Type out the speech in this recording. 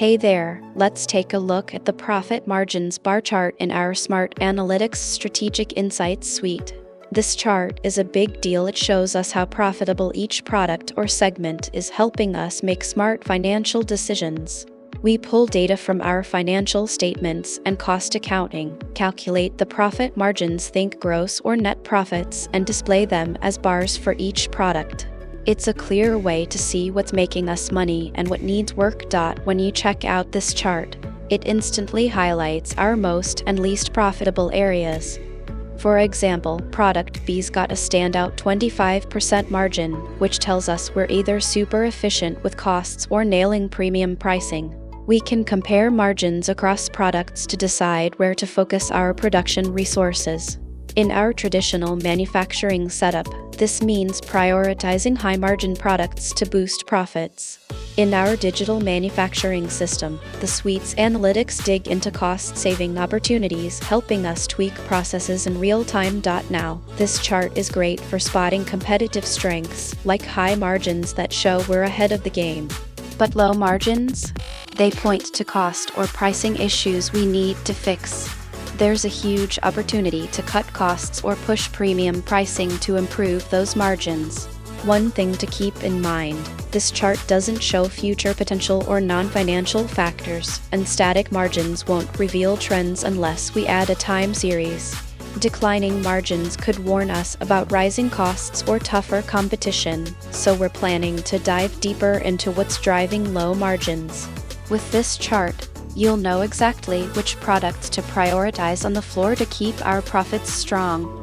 Hey there, let's take a look at the profit margins bar chart in our Smart Analytics Strategic Insights suite. This chart is a big deal. It shows us how profitable each product or segment is, helping us make smart financial decisions. We pull data from our financial statements and cost accounting, calculate the profit margins, think gross or net profits, and display them as bars for each product. It's a clear way to see what's making us money and what needs work. When you check out this chart, it instantly highlights our most and least profitable areas. For example, product B's got a standout 25% margin, which tells us we're either super efficient with costs or nailing premium pricing. We can compare margins across products to decide where to focus our production resources. In our traditional manufacturing setup, this means prioritizing high-margin products to boost profits. In our digital manufacturing system, the suite's analytics dig into cost-saving opportunities, helping us tweak processes in real time. Now, this chart is great for spotting competitive strengths, like high margins that show we're ahead of the game. But low margins? They point to cost or pricing issues we need to fix. There's a huge opportunity to cut costs or push premium pricing to improve those margins. One thing to keep in mind, this chart doesn't show future potential or non-financial factors, and static margins won't reveal trends unless we add a time series. Declining margins could warn us about rising costs or tougher competition, so we're planning to dive deeper into what's driving low margins. With this chart, you'll know exactly which products to prioritize on the floor to keep our profits strong.